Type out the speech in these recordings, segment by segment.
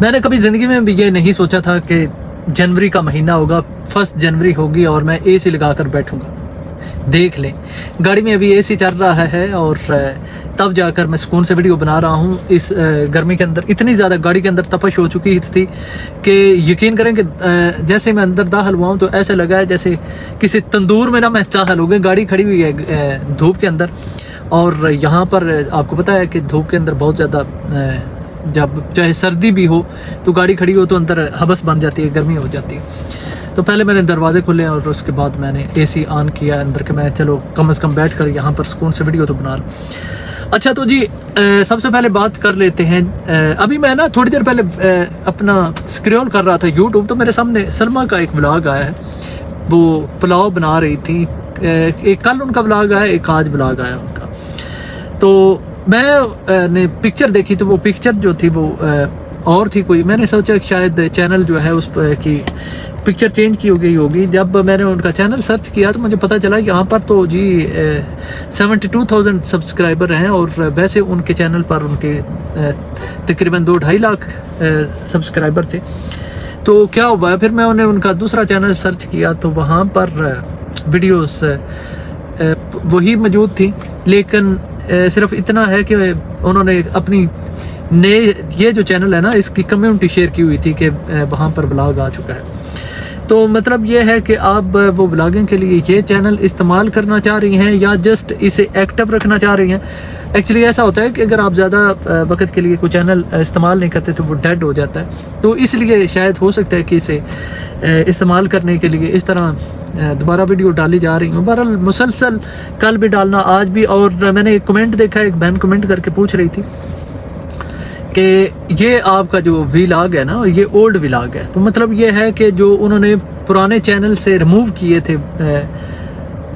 मैंने कभी ज़िंदगी में भी ये नहीं सोचा था कि जनवरी का महीना होगा, 1 जनवरी होगी और मैं एसी लगा कर बैठूँगा। देख लें, गाड़ी में अभी एसी चल रहा है और तब जाकर मैं सुकून से वीडियो बना रहा हूँ। इस गर्मी के अंदर इतनी ज़्यादा गाड़ी के अंदर तपश हो चुकी थी कि यकीन करें कि जैसे मैं अंदर दाखिल हुआ हूँ तो ऐसा लगा है जैसे किसी तंदूर में ना मैं दाखिल हो गया। गाड़ी खड़ी हुई है धूप के अंदर, और यहाँ पर आपको पता है कि धूप के अंदर बहुत ज़्यादा जब चाहे सर्दी भी हो तो गाड़ी खड़ी हो तो अंदर हबस बन जाती है, गर्मी हो जाती है। तो पहले मैंने दरवाजे खोले और उसके बाद मैंने एसी ऑन किया अंदर के, मैं चलो कम से कम बैठ कर यहाँ पर सुकून से वीडियो तो बना लूँ। अच्छा तो जी सबसे पहले बात कर लेते हैं। अभी मैं ना थोड़ी देर पहले अपना स्क्रॉल कर रहा था यूट्यूब, तो मेरे सामने सलमा का एक व्लॉग आया है। वो पुलाव बना रही थी, एक कल उनका व्लॉग आया, एक आज व्लॉग आया उनका। तो मैंने पिक्चर देखी तो वो पिक्चर जो थी वो और थी कोई। मैंने सोचा शायद चैनल जो है उस पर की पिक्चर चेंज की हो गई होगी। जब मैंने उनका चैनल सर्च किया तो मुझे पता चला यहाँ पर तो जी 72,000 सब्सक्राइबर हैं, और वैसे उनके चैनल पर उनके तकरीबन 2-2.5 लाख सब्सक्राइबर थे। तो क्या हुआ, फिर मैंने उनका दूसरा चैनल सर्च किया तो वहाँ पर वीडियोस वही मौजूद थी, लेकिन सिर्फ इतना है कि उन्होंने अपनी नए ये जो चैनल है ना इसकी कम्युनिटी शेयर की हुई थी कि वहाँ पर ब्लॉग आ चुका है। तो मतलब ये है कि आप वो ब्लॉगिंग के लिए ये चैनल इस्तेमाल करना चाह रही हैं या जस्ट इसे एक्टिव रखना चाह रही हैं। एक्चुअली ऐसा होता है कि अगर आप ज़्यादा वक्त के लिए कोई चैनल इस्तेमाल नहीं करते तो वो डेड हो जाता है। तो इसलिए शायद हो सकता है कि इसे इस्तेमाल करने के लिए इस तरह दोबारा वीडियो डाली जा रही हूँ। बहरहाल मुसलसल कल भी डालना, आज भी। और मैंने एक कमेंट देखा, एक बहन कमेंट करके पूछ रही थी कि ये आपका जो व्लॉग है ना ये ओल्ड व्लॉग है। तो मतलब ये है कि जो उन्होंने पुराने चैनल से रिमूव किए थे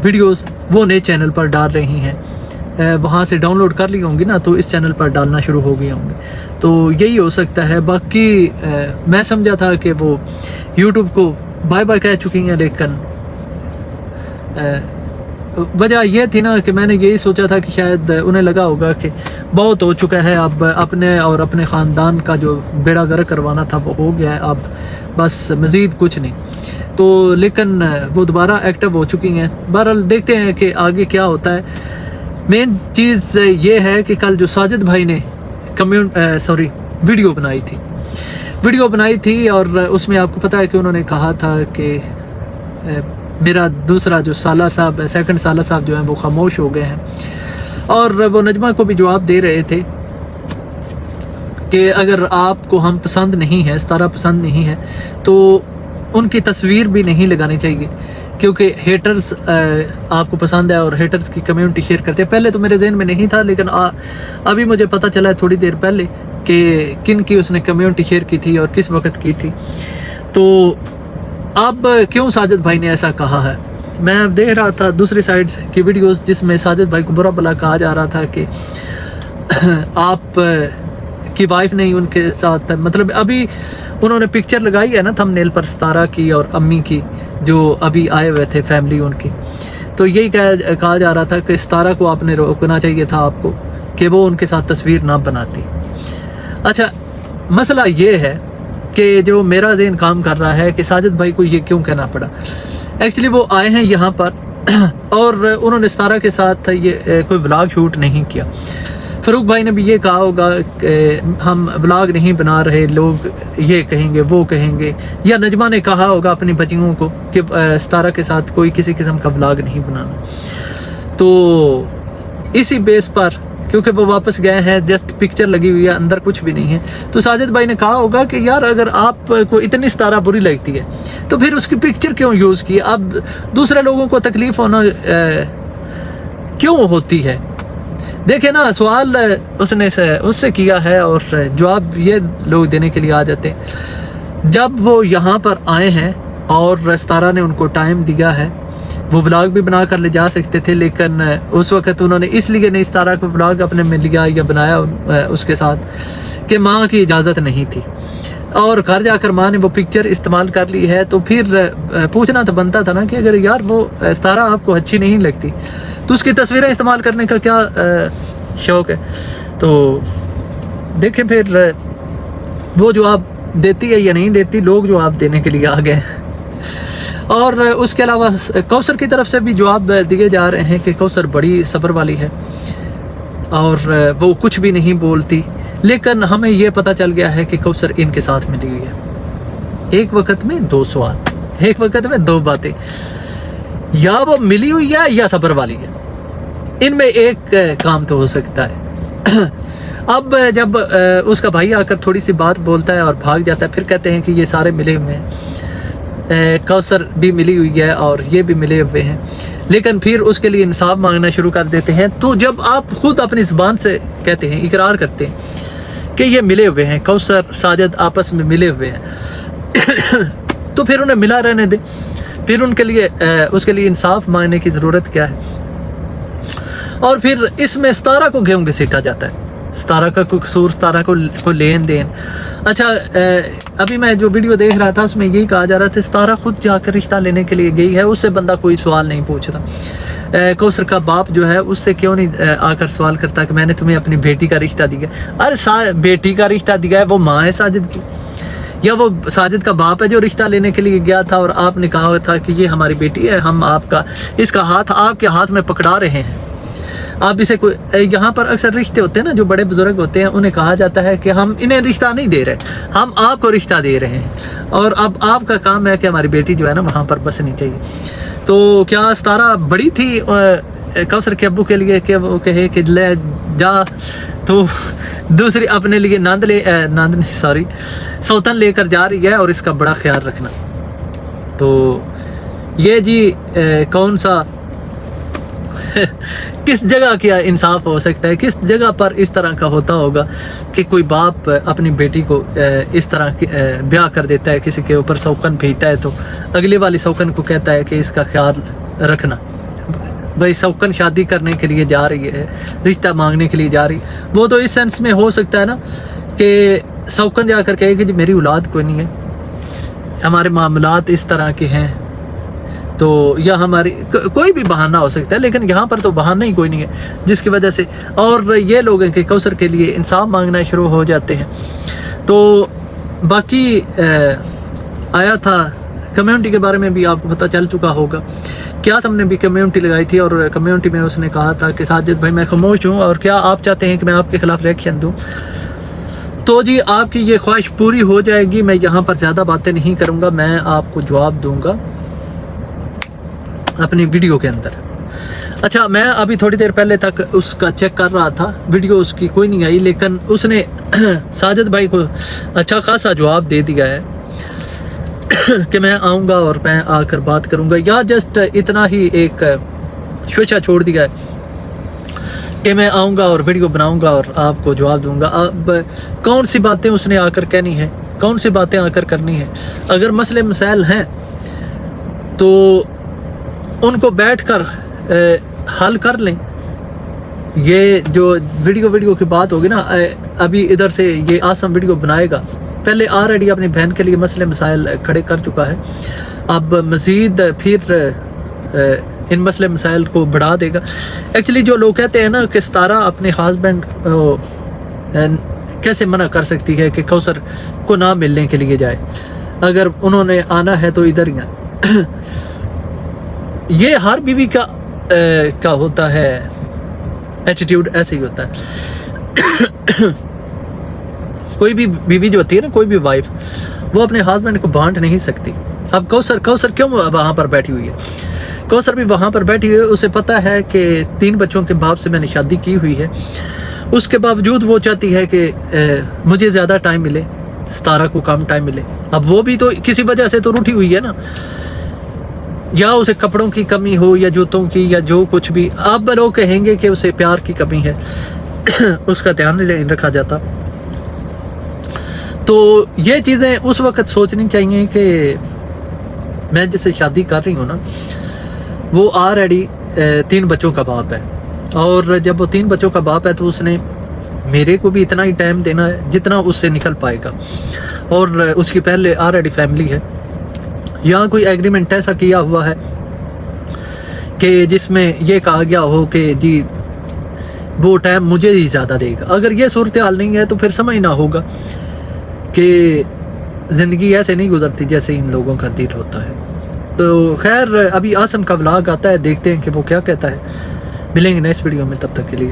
वीडियोस वो नए चैनल पर डाल रही हैं। वहाँ से डाउनलोड कर ली होंगी ना तो इस चैनल पर डालना शुरू हो गई होंगी। तो यही हो सकता है। बाकी मैं समझा था कि वो यूट्यूब को बाय बाय कह चुकी हैं, लेकिन वजह यह थी ना कि मैंने यही सोचा था कि शायद उन्हें लगा होगा कि बहुत हो चुका है, अब अपने और अपने ख़ानदान का जो बेड़ा गर्क करवाना था वो हो गया है, अब बस मज़ीद कुछ नहीं। तो लेकिन वो दोबारा एक्टिव हो चुकी हैं। बहरहाल देखते हैं कि आगे क्या होता है। मेन चीज़ ये है कि कल जो साजिद भाई ने वीडियो बनाई थी और उसमें आपको पता है कि उन्होंने कहा था कि मेरा दूसरा जो साला साहब सेकंड साला साहब जो हैं वो खामोश हो गए हैं। और वो नजमा को भी जवाब दे रहे थे कि अगर आपको हम पसंद नहीं है, सितारा पसंद नहीं है, तो उनकी तस्वीर भी नहीं लगानी चाहिए, क्योंकि हेटर्स आपको पसंद है और हेटर्स की कम्युनिटी शेयर करते हैं। पहले तो मेरे जहन में नहीं था, लेकिन अभी मुझे पता चला है थोड़ी देर पहले कि किन की उसने कम्युनिटी शेयर की थी और किस वक्त की थी। तो अब क्यों साजिद भाई ने ऐसा कहा है, मैं देख रहा था दूसरी साइड की वीडियोस जिसमें साजिद भाई को बुरा भला कहा जा रहा था कि आप की वाइफ नहीं उनके साथ, मतलब अभी उन्होंने पिक्चर लगाई है ना थंबनेल पर सितारा की और अम्मी की जो अभी आए हुए थे फैमिली उनकी। तो यही कहा जा रहा था कि सितारा को आपने रोकना चाहिए था आपको कि वो उनके साथ तस्वीर ना बनाती। अच्छा मसला ये है कि जो मेरा ज़हन काम कर रहा है कि साजिद भाई को ये क्यों कहना पड़ा। एक्चुअली वो आए हैं यहाँ पर और उन्होंने सितारा के साथ ये कोई व्लॉग शूट नहीं किया। फ़रूक भाई ने भी ये कहा होगा कि हम व्लॉग नहीं बना रहे, लोग ये कहेंगे वो कहेंगे, या नजमा ने कहा होगा अपनी बच्चियों को कि सितारा के साथ कोई किसी किस्म का व्लॉग नहीं बनाना। तो इसी बेस पर क्योंकि वो वापस गए हैं, जस्ट पिक्चर लगी हुई है, अंदर कुछ भी नहीं है, तो साजिद भाई ने कहा होगा कि यार अगर आपको इतनी सितारा बुरी लगती है तो फिर उसकी पिक्चर क्यों यूज़ की। अब दूसरे लोगों को तकलीफ़ होना क्यों होती है। देखे ना, सवाल उसने उससे किया है और जवाब ये लोग देने के लिए आ जाते हैं। जब वो यहाँ पर आए हैं और सितारा ने उनको टाइम दिया है, वो व्लॉग भी बना कर ले जा सकते थे, लेकिन उस वक्त उन्होंने इसलिए नहीं सितारा को व्लॉग अपने में लिया या बनाया उसके साथ कि माँ की इजाज़त नहीं थी, और घर जाकर माँ ने वो पिक्चर इस्तेमाल कर ली है। तो फिर पूछना तो बनता था ना कि अगर यार वो सितारा आपको अच्छी नहीं लगती तो उसकी तस्वीरें इस्तेमाल करने का क्या शौक़ है। तो देखें फिर وہ جواب دیتی ہے یا نہیں دیتی، لوگ جواب دینے کے لیے آ گئے ہیں۔ اور اس کے علاوہ کوثر کی طرف سے بھی جواب دیے جا رہے ہیں کہ کوثر بڑی صبر والی ہے اور وہ کچھ بھی نہیں بولتی، لیکن ہمیں یہ پتہ چل گیا ہے کہ کوثر ان کے ساتھ ملی ہوئی ہے۔ ایک وقت میں دو سوال، ایک وقت میں دو باتیں، یا وہ ملی ہوئی ہے یا صبر والی ہے، ان میں ایک کام تو ہو سکتا ہے۔ اب جب اس کا بھائی آ کر تھوڑی سی بات بولتا ہے اور بھاگ جاتا ہے، پھر کہتے ہیں کہ یہ سارے ملے ہوئے ہیں، کوثر بھی ملی ہوئی ہے اور یہ بھی ملے ہوئے ہیں، لیکن پھر اس کے لیے انصاف مانگنا شروع کر دیتے ہیں۔ تو جب آپ خود اپنی زبان سے کہتے ہیں، اقرار کرتے ہیں کہ یہ ملے ہوئے ہیں، کوثر ساجد آپس میں ملے ہوئے ہیں، تو پھر انہیں ملا رہنے دیں، پھر ان کے لیے اس کے لیے انصاف مانگنے کی ضرورت کیا ہے؟ اور پھر اس میں ستارہ کو گیہوں گھسیٹا جاتا ہے، ستارہ کا کوئی قصور، ستارہ کو لین دین۔ اچھا، ابھی میں جو ویڈیو دیکھ رہا تھا اس میں یہی کہا جا رہا تھا ستارہ خود جا کر رشتہ لینے کے لیے گئی ہے، اس سے بندہ کوئی سوال نہیں پوچھتا۔ کوثر کا باپ جو ہے اس سے کیوں نہیں آ کر سوال کرتا کہ میں نے تمہیں اپنی بیٹی کا رشتہ دیا؟ ارے بیٹی کا رشتہ دیا ہے، وہ ماں ہے ساجد کی، یا وہ ساجد کا باپ ہے جو رشتہ لینے کے لیے گیا تھا اور آپ نے کہا تھا کہ یہ ہماری بیٹی ہے، ہم آپ کا اس کا ہاتھ آپ کے ہاتھ میں پکڑا رہے ہیں۔ آپ اسے یہاں پر اکثر رشتے ہوتے ہیں نا، جو بڑے بزرگ ہوتے ہیں انہیں کہا جاتا ہے کہ ہم انہیں رشتہ نہیں دے رہے، ہم آپ کو رشتہ دے رہے ہیں، اور اب آپ کا کام ہے کہ ہماری بیٹی جو ہے نا وہاں پر بسنی چاہیے۔ تو کیا ستارہ بڑی تھی کوثر کے ابو کے لیے کہ وہ کہے کہ لے جا تو دوسری اپنے لیے سوتن لے کر جا رہی ہے اور اس کا بڑا خیال رکھنا؟ تو یہ جی کون سا کس جگہ کیا انصاف ہو سکتا ہے؟ کس جگہ پر اس طرح کا ہوتا ہوگا کہ کوئی باپ اپنی بیٹی کو اس طرح بیاہ کر دیتا ہے، کسی کے اوپر سوکن بھیجتا ہے تو اگلی والی سوکن کو کہتا ہے کہ اس کا خیال رکھنا۔ بھائی سوکن شادی کرنے کے لیے جا رہی ہے، رشتہ مانگنے کے لیے جا رہی، وہ تو اس سینس میں ہو سکتا ہے نا کہ سوکن جا کر کہے کہ جی میری اولاد کوئی نہیں ہے، ہمارے معاملات اس طرح کے ہیں، تو یا ہماری کوئی بھی بہانہ ہو سکتا ہے، لیکن یہاں پر تو بہانہ ہی کوئی نہیں ہے جس کی وجہ سے، اور یہ لوگ ہیں کہ کوثر کے لیے انصاف مانگنا شروع ہو جاتے ہیں۔ تو باقی آیا تھا کمیونٹی کے بارے میں بھی آپ کو پتہ چل چکا ہوگا، کیا ہم نے بھی کمیونٹی لگائی تھی اور کمیونٹی میں اس نے کہا تھا کہ ساجد بھائی میں خاموش ہوں، اور کیا آپ چاہتے ہیں کہ میں آپ کے خلاف ریئیکشن دوں؟ تو جی آپ کی یہ خواہش پوری ہو جائے گی، میں یہاں پر زیادہ باتیں نہیں کروں گا، میں آپ کو جواب دوں گا اپنی ویڈیو کے اندر۔ اچھا، میں ابھی تھوڑی دیر پہلے تک اس کا چیک کر رہا تھا، ویڈیو اس کی کوئی نہیں آئی، لیکن اس نے ساجد بھائی کو اچھا خاصا جواب دے دیا ہے کہ میں آؤں گا اور میں آ کر بات کروں گا، یا جسٹ اتنا ہی ایک شوشہ چھوڑ دیا ہے کہ میں آؤں گا اور ویڈیو بناؤں گا اور آپ کو جواب دوں گا۔ اب کون سی باتیں اس نے آ کر کہنی ہیں، کون سی باتیں آ کر کرنی ہیں، اگر مسئلے مسائل ہیں تو ان کو بیٹھ کر حل کر لیں۔ یہ جو ویڈیو کی بات ہوگی نا، ابھی ادھر سے یہ آسم ویڈیو بنائے گا، پہلے آلریڈی اپنی بہن کے لیے مسئلے مسائل کھڑے کر چکا ہے، اب مزید پھر ان مسئلے مسائل کو بڑھا دے گا۔ ایکچولی جو لوگ کہتے ہیں نا کہ ستارہ اپنے ہسبینڈ کیسے منع کر سکتی ہے کہ کوثر کو نہ ملنے کے لیے جائے، اگر انہوں نے آنا ہے تو ادھر ہی آئے۔ یہ ہر بیوی کا ہوتا ہے ایٹیٹیوڈ، ایسے ہی ہوتا ہے۔ کوئی بھی بیوی جو ہوتی ہے نا، کوئی بھی وائف، وہ اپنے ہسبینڈ کو بانٹ نہیں سکتی۔ اب کوثر کیوں وہاں پر بیٹھی ہوئی ہے؟ کوثر بھی وہاں پر بیٹھی ہوئی ہے، اسے پتہ ہے کہ 3 بچوں کے باپ سے میں نے شادی کی ہوئی ہے، اس کے باوجود وہ چاہتی ہے کہ مجھے زیادہ ٹائم ملے، ستارہ کو کم ٹائم ملے۔ اب وہ بھی تو کسی وجہ سے تو روٹھی ہوئی ہے نا، یا اسے کپڑوں کی کمی ہو یا جوتوں کی یا جو کچھ بھی، اب لوگ کہیں گے کہ اسے پیار کی کمی ہے، اس کا دھیان نہیں رکھا جاتا۔ تو یہ چیزیں اس وقت سوچنی چاہیے کہ میں جس سے شادی کر رہی ہوں نا، وہ آلریڈی 3 بچوں کا باپ ہے، اور جب وہ 3 بچوں کا باپ ہے تو اس نے میرے کو بھی اتنا ہی ٹائم دینا ہے جتنا اس سے نکل پائے گا، اور اس کی پہلے آلریڈی فیملی ہے، یا کوئی ایگریمنٹ ایسا کیا ہوا ہے کہ جس میں یہ کہا گیا ہو کہ جی وہ ٹائم مجھے ہی زیادہ دے گا۔ اگر یہ صورتحال نہیں ہے تو پھر سمجھنا ہوگا کہ زندگی ایسے نہیں گزرتی جیسے ان لوگوں کا دل ہوتا ہے. تو خیر ابھی عاصم کا ولاگ آتا ہے, دیکھتے ہیں کہ وہ کیا کہتا ہے. ملیں گے نیکسٹ ویڈیو میں, تب تک کے لیے